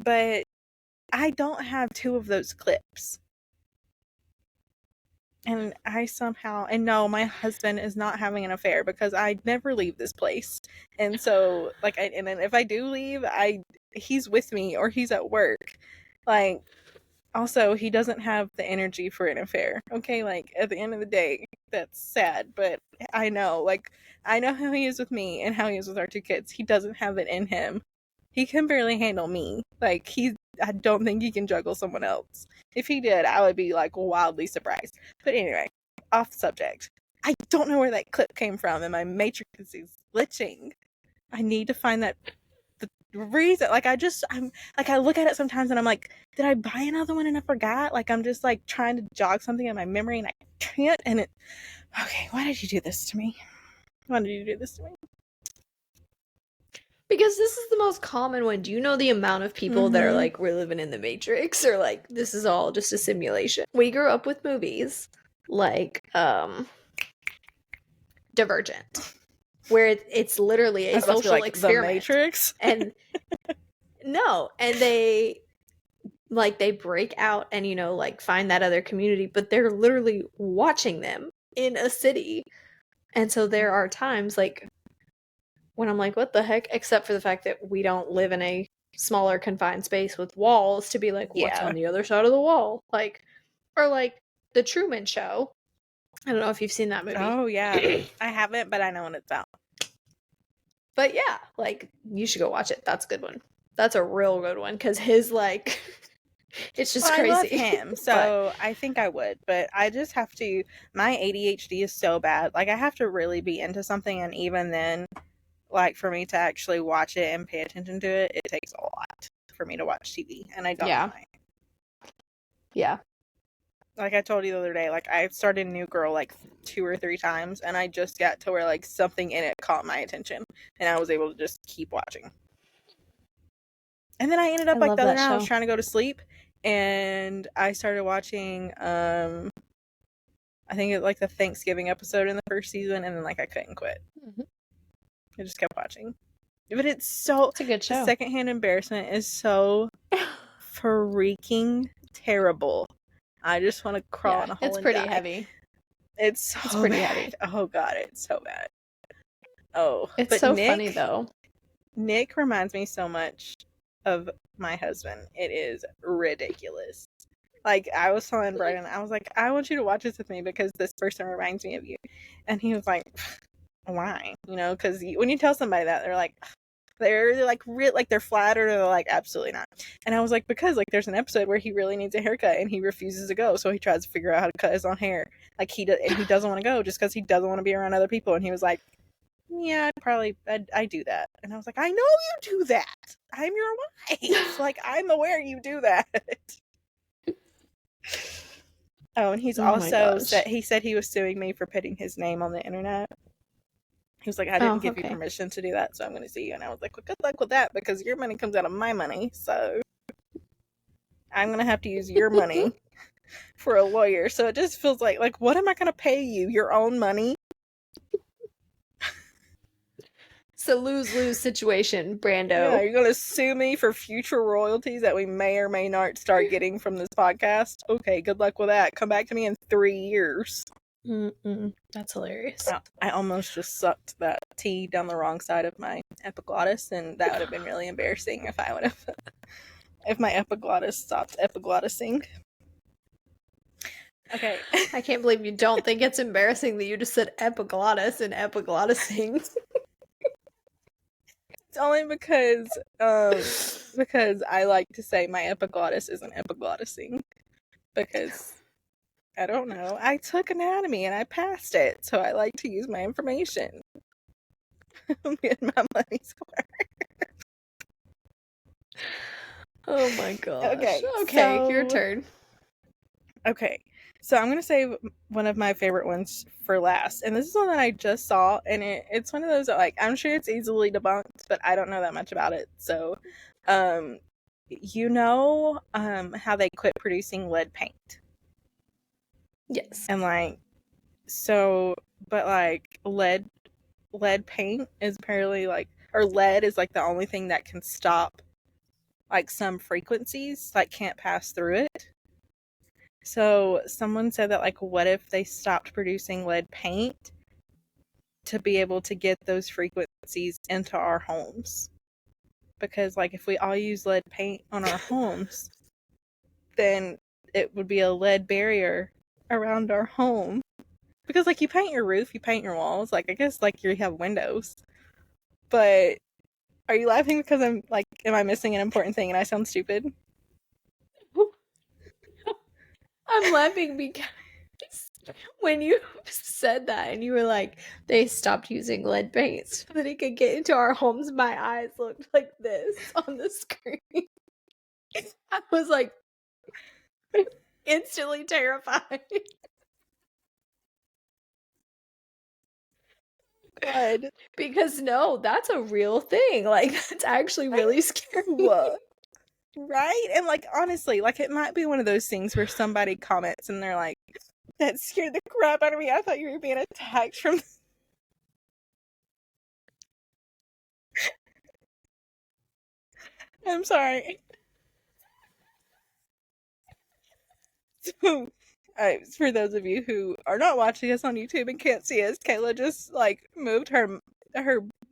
B: but I don't have two of those clips. And no, my husband is not having an affair because I never leave this place. And so, like, and then if I do leave, he's with me or he's at work. Like, also, he doesn't have the energy for an affair. Okay, like, at the end of the day, that's sad, but I know how he is with me and how he is with our two kids. He doesn't have it in him. He can barely handle me. Like, I don't think he can juggle someone else. If he did, I would be like wildly surprised. But anyway, off subject. I don't know where that clip came from, and my matrix is glitching. I need to find that the reason. Like I'm like I look at it sometimes and I'm like, did I buy another one and I forgot? Like I'm just like trying to jog something in my memory and I can't. And it. Okay, why did you do this to me? Why did you do this to me?
A: Because this is the most common one. Do you know the amount of people that are like, we're living in the Matrix, or like, this is all just a simulation? We grew up with movies like Divergent, where it's literally a social experiment.
B: The Matrix?
A: And no, and they break out and, you know, like find that other community, but they're literally watching them in a city. And so there are times like when I'm like, what the heck? Except for the fact that we don't live in a smaller confined space with walls to be like, what's on the other side of the wall? Like, or like The Truman Show. I don't know if you've seen that movie.
B: Oh, yeah. I haven't, but I know when it's out.
A: But yeah, like, you should go watch it. That's a good one. That's a real good one, because his, like, it's just crazy.
B: I love him, so I think I would, but I just have to, my ADHD is so bad. Like, I have to really be into something, and even then, like, for me to actually watch it and pay attention to it, it takes a lot for me to watch TV, and I don't know why.
A: Yeah.
B: Like I told you the other day, like I started New Girl like 2 or 3 times, and I just got to where like something in it caught my attention, and I was able to just keep watching. And then I ended up like the other night, I was trying to go to sleep, and I started watching I think it like the Thanksgiving episode in the first season, and then like I couldn't quit. I just kept watching. But it's a good show. The secondhand embarrassment is so freaking terrible. I just want to crawl in a hole. It's pretty heavy. It's pretty heavy. Oh god, it's so bad. Oh, it's so funny though. Nick reminds me so much of my husband. It is ridiculous. Like I was telling Brian, I was like, I want you to watch this with me because this person reminds me of you. And he was like, why? You know, because when you tell somebody that, they're like they're flattered, or they're like, absolutely not. And I was like, because like there's an episode where he really needs a haircut and he refuses to go, so he tries to figure out how to cut his own hair. Like he doesn't want to go just because he doesn't want to be around other people. And he was like, yeah, I do that. And I was like, I know you do that. I'm your wife. Like I'm aware you do that. Oh, and he's also said he was suing me for putting his name on the internet. He was like, I didn't give you permission to do that, so I'm going to sue you. And I was like, well, good luck with that, because your money comes out of my money, so I'm going to have to use your money for a lawyer. So it just feels like, what am I going to pay you? Your own money?
A: It's a lose-lose situation, Brando.
B: Yeah, you're going to sue me for future royalties that we may or may not start getting from this podcast? Okay, good luck with that. Come back to me in 3 years.
A: That's hilarious.
B: I almost just sucked that tea down the wrong side of my epiglottis, and that would have been really embarrassing if I would have if my epiglottis stopped epiglottising. Okay.
A: I can't believe you don't think it's embarrassing that you just said epiglottis and epiglottising.
B: It's only because I like to say my epiglottis isn't epiglottising, because I don't know. I took anatomy and I passed it, so I like to use my information. Get my money's worth.
A: Oh my gosh. Okay, so, your turn.
B: Okay, so I'm going to save one of my favorite ones for last. And this is one that I just saw, and it's one of those that, like, I'm sure it's easily debunked, but I don't know that much about it. So, you know how they quit producing lead paint?
A: Yes.
B: And like, so, but like lead paint is apparently like, or lead is like the only thing that can stop like some frequencies, like can't pass through it. So someone said that like, what if they stopped producing lead paint to be able to get those frequencies into our homes? Because like if we all use lead paint on our homes, then it would be a lead barrier around our home. Because like you paint your roof, you paint your walls, like I guess like you have windows. But are you laughing because I'm like, am I missing an important thing and I sound stupid?
A: I'm laughing because when you said that and you were like, they stopped using lead paint so that it could get into our homes, my eyes looked like this on the screen. I was like instantly terrified.
B: God.
A: Because no, that's a real thing. Like, that's actually really scary.
B: What? Right? And like honestly, like it might be one of those things where somebody comments and they're like, that scared the crap out of me. I thought you were being attacked from I'm sorry. So for those of you who are not watching us on YouTube and can't see us, Kayla just like moved her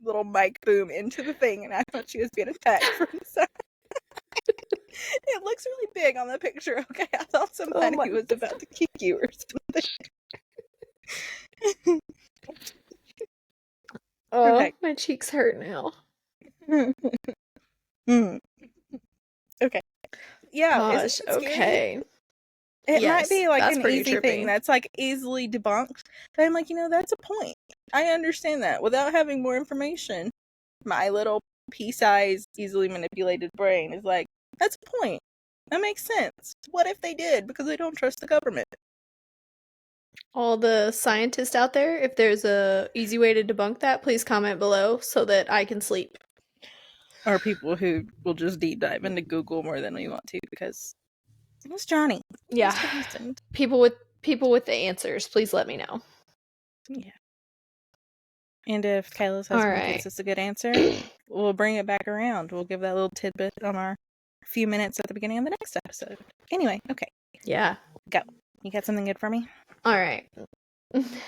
B: little mic boom into the thing, and I thought she was being attacked from the side. It looks really big on the picture. Okay, I thought
A: Oh
B: somebody
A: my
B: was about to kick you or something.
A: Oh,
B: Okay.
A: my cheeks hurt now.
B: Mm. Okay. Yeah, isn't
A: Gosh,
B: it scary?
A: okay.
B: It might
A: Yes,
B: be like
A: that's
B: an
A: pretty
B: easy thing
A: trippy.
B: that's like easily debunked, but I'm like, that's a point. I understand that without having more information. My little pea-sized, easily manipulated brain is like, that's a point. That makes sense. What if they did? Because they don't trust the government.
A: All the scientists out there, if there's a easy way to debunk that, please comment below so that I can sleep.
B: Or people who will just deep dive into Google more than we want to because it's Johnny.
A: Yeah.
B: Just a husband.
A: People with the answers, please let me know.
B: Yeah. And if Kayla's
A: All
B: husband
A: right.
B: gives us a good answer, we'll bring it back around. We'll give that little tidbit on our few minutes at the beginning of the next episode. Anyway, okay.
A: Yeah.
B: Go. You got something good for me?
A: All right.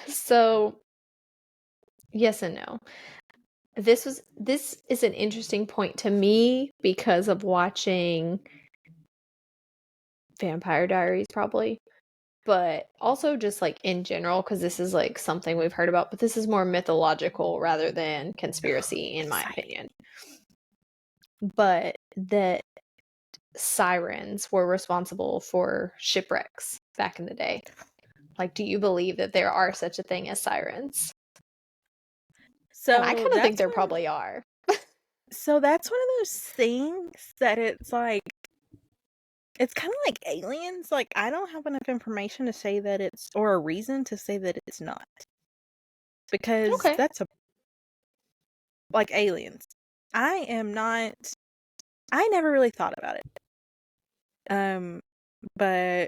A: So, yes and no. This is an interesting point to me because of watching Vampire Diaries probably, but also just like in general because this is like something we've heard about, but this is more mythological rather than conspiracy in my
B: Exciting.
A: opinion. But that sirens were responsible for shipwrecks back in the day. Like, do you believe that there are such a thing as sirens? And I
B: So
A: kind of think
B: that's
A: there
B: one.
A: probably are.
B: So that's one of those things that it's like it's kind of like aliens. Like I don't have enough information to say that it's or a reason to say that it's not because
A: Okay.
B: that's a like aliens. I am not. I never really thought about it. But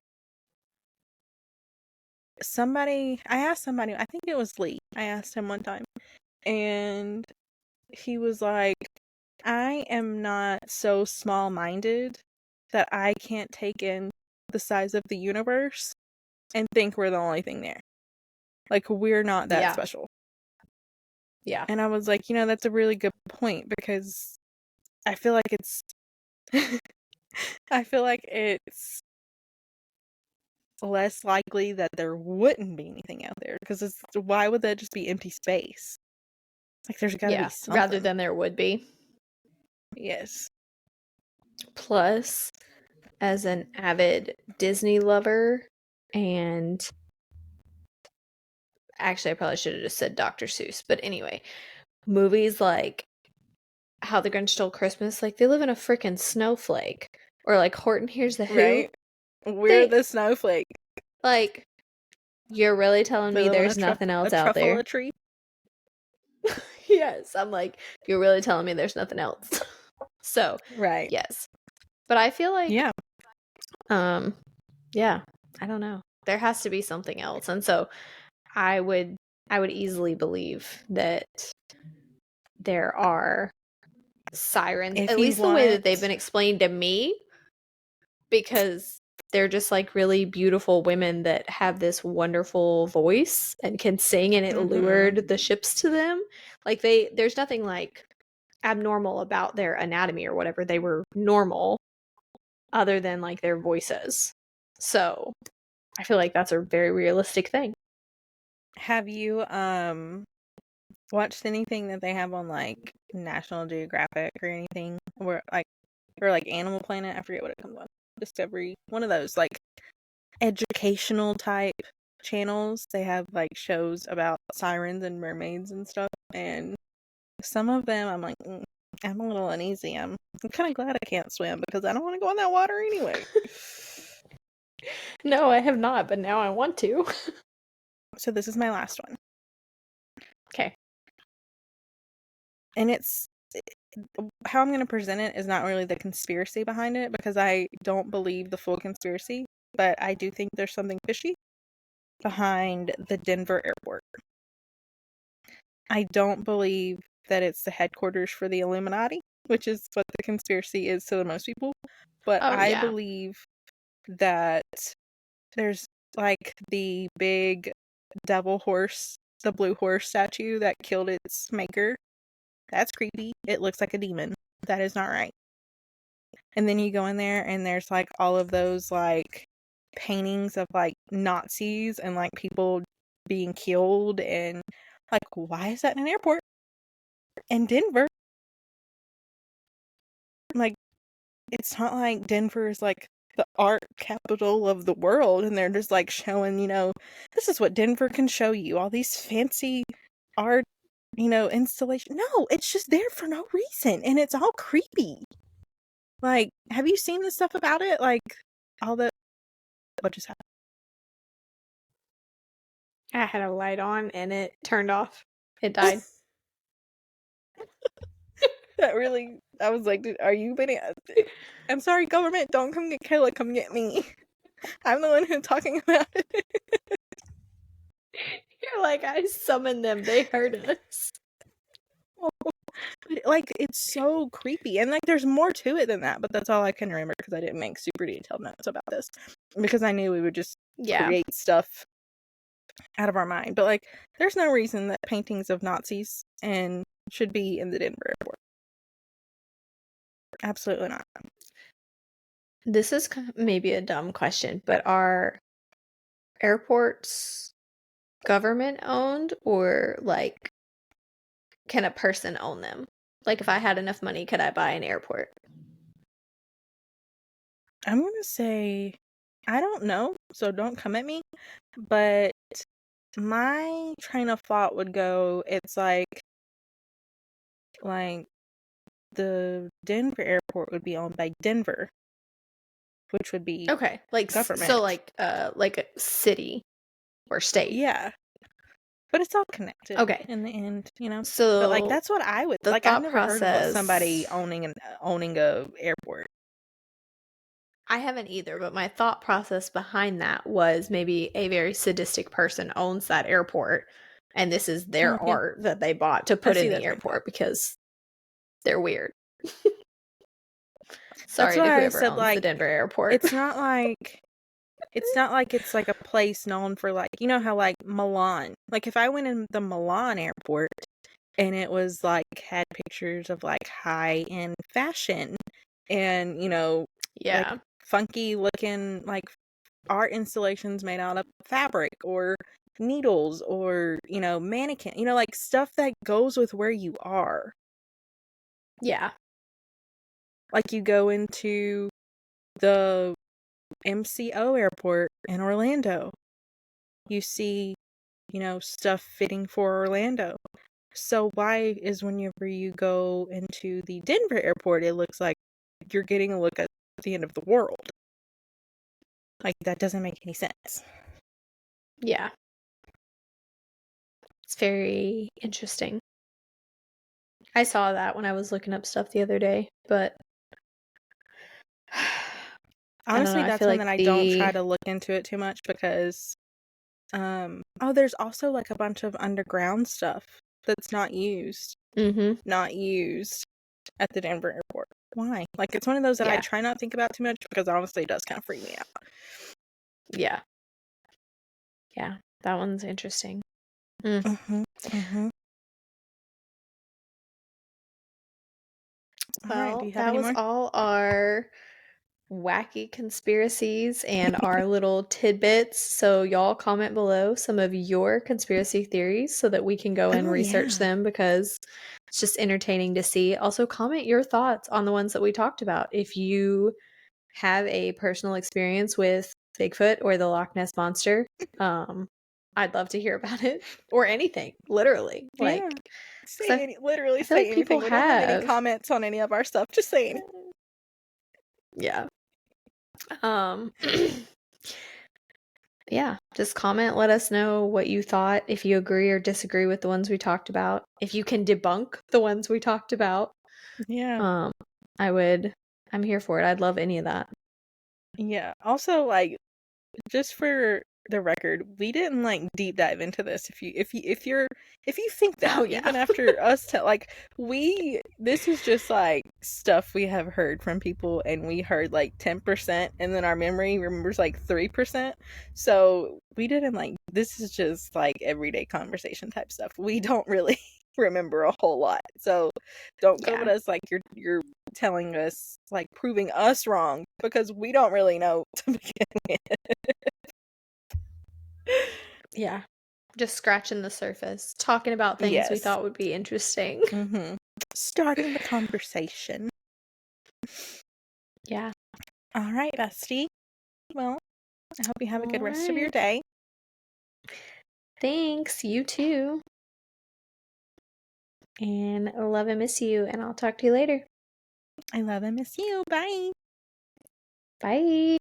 B: I asked somebody. I think it was Lee. I asked him one time, and he was like, I am not so small minded that I can't take in the size of the universe and think we're the only thing there. Like, we're not that
A: Yeah.
B: special.
A: Yeah.
B: And I was like, that's a really good point because I feel like it's. I feel like it's less likely that there wouldn't be anything out there because why would that just be empty space? Like, there's got to be
A: Yeah. Rather
B: something.
A: than there would be.
B: Yes.
A: Plus, as an avid Disney lover, and actually, I probably should have just said Dr. Seuss, but anyway, movies like How the Grinch Stole Christmas, like they live in a freaking snowflake. Or like Horton Hears the Who.
B: Right? We're
A: They
B: the snowflake.
A: like you're really telling
B: We
A: me
B: live on
A: there's nothing
B: a
A: else out
B: truffle
A: there?
B: tree.
A: Yes, I'm like, you're really telling me there's nothing else. So,
B: Right.
A: yes. But I feel like
B: Yeah.
A: um yeah, I don't know. There has to be something else. And so I would easily believe that there are sirens,
B: If
A: at
B: you
A: least the way that they've
B: want.
A: been explained to me, because they're just like really beautiful women that have this wonderful voice and can sing, and it
B: Mm-hmm.
A: lured the ships to them. Like there's nothing like abnormal about their anatomy or whatever. They were normal other than like their voices. So I feel like that's a very realistic thing.
B: Have you watched anything that they have on like National Geographic or anything where like or like Animal Planet? I forget what it comes on. Discovery. One of those like educational type channels. They have like shows about sirens and mermaids and stuff. And some of them, I'm like, I'm a little uneasy. I'm kind of glad I can't swim because I don't want to go in that water anyway.
A: No, I have not, but now I want to.
B: So this is my last one.
A: Okay.
B: And it's how I'm going to present it is not really the conspiracy behind it because I don't believe the full conspiracy, but I do think there's something fishy behind the Denver airport. I don't believe that it's the headquarters for the Illuminati, which is what the conspiracy is to most people, but
A: Oh,
B: I
A: yeah.
B: believe that there's like the big devil horse, the blue horse statue that killed its maker. That's creepy. It looks like a demon. That is not right. And then you go in there and there's like all of those like paintings of like Nazis and like people being killed, and like, why is that in an airport in Denver? Like, it's not like Denver is like the art capital of the world and they're just like showing, this is what Denver can show you, all these fancy art, installation. No, it's just there for no reason and it's all creepy. Like, have you seen the stuff about it? Like, all the what just happened?
A: I had a light on and it turned off. It died.
B: That really, I was like, dude, are you being? I'm sorry, government, don't come get Kayla, come get me. I'm the one who's talking about it.
A: You're like, I summoned them. They heard us.
B: Like, it's so creepy, and like, there's more to it than that. But that's all I can remember because I didn't make super detailed notes about this because I knew we would just create stuff out of our mind. But like, there's no reason that paintings of Nazis and should be in the Denver airport. Absolutely not.
A: This is maybe a dumb question, but are airports government owned or like can a person own them? Like if I had enough money, could I buy an airport?
B: I'm gonna say I don't know, so don't come at me. But my train of thought would go, it's like the Denver airport would be owned by Denver, which would be
A: Okay, like
B: government.
A: so like a city or state.
B: Yeah. But it's all connected
A: Okay.
B: in the end,
A: So
B: But like that's what I would
A: the
B: like. I've
A: thought
B: never heard of
A: process
B: somebody owning a airport.
A: I haven't either, but my thought process behind that was maybe a very sadistic person owns that airport and this is their
B: Yeah.
A: art that they bought to
B: I
A: put
B: see
A: in
B: that
A: the
B: train of thought.
A: airport because they're weird.
B: That's
A: Sorry to
B: why I
A: whoever
B: said
A: owns the Denver airport.
B: it's not like it's like a place known for like, you know how like Milan. Like if I went in the Milan airport and it was like had pictures of like high-end fashion and, like
A: Yeah.
B: funky looking like art installations made out of fabric or needles or, mannequin, like stuff that goes with where you are.
A: Yeah.
B: Like you go into the MCO airport in Orlando. You see, stuff fitting for Orlando. So why is whenever you go into the Denver airport, it looks like you're getting a look at the end of the world? Like, that doesn't make any sense.
A: Yeah. It's very interesting. I saw that when I was looking up stuff the other day, but
B: Honestly,
A: I
B: that's
A: feel
B: one
A: like
B: that I don't try to look into it too much because, there's also like a bunch of underground stuff that's not used. Not used at the Denver airport. Why? Like, it's one of those that I try not to think about too much because honestly it does kind of freak me out.
A: Yeah. Yeah, that one's interesting.
B: Well, alright, do you have
A: that
B: any
A: was
B: more?
A: all our wacky conspiracies and our little tidbits. So y'all comment below some of your conspiracy theories so that we can go and research them because it's just entertaining to see. Also comment your thoughts on the ones that we talked about. If you have a personal experience with Bigfoot or the Loch Ness Monster, I'd love to hear about it. Or anything, literally. Like,
B: Yeah.
A: because
B: Literally
A: I feel
B: say
A: like people
B: anything. We don't have any
A: have.
B: comments on any of our stuff. Just say anything.
A: Yeah. Yeah, just comment, let us know what you thought, if you agree or disagree with the ones we talked about, if you can debunk the ones we talked about.
B: Yeah.
A: I'm here for it. I'd love any of that.
B: Yeah. Also, like, just for the record, we didn't like deep dive into this. If you think
A: Oh,
B: that
A: yeah.
B: even after us this is just like stuff we have heard from people, and we heard like 10%, and then our memory remembers like 3%. So we didn't like, this is just like everyday conversation type stuff. We don't really remember a whole lot. So don't come at
A: Yeah.
B: us like you're telling us, like, proving us wrong, because we don't really know to begin with.
A: Yeah. Just scratching the surface, talking about things we
B: Yes.
A: thought would be interesting.
B: Mm-hmm. Starting the conversation.
A: Yeah.
B: All right, bestie. Well, I hope you have a good
A: All
B: rest of your
A: right.
B: day.
A: Thanks. You too. And I love and miss you, and I'll talk to you later.
B: I love and miss you. Bye.
A: Bye.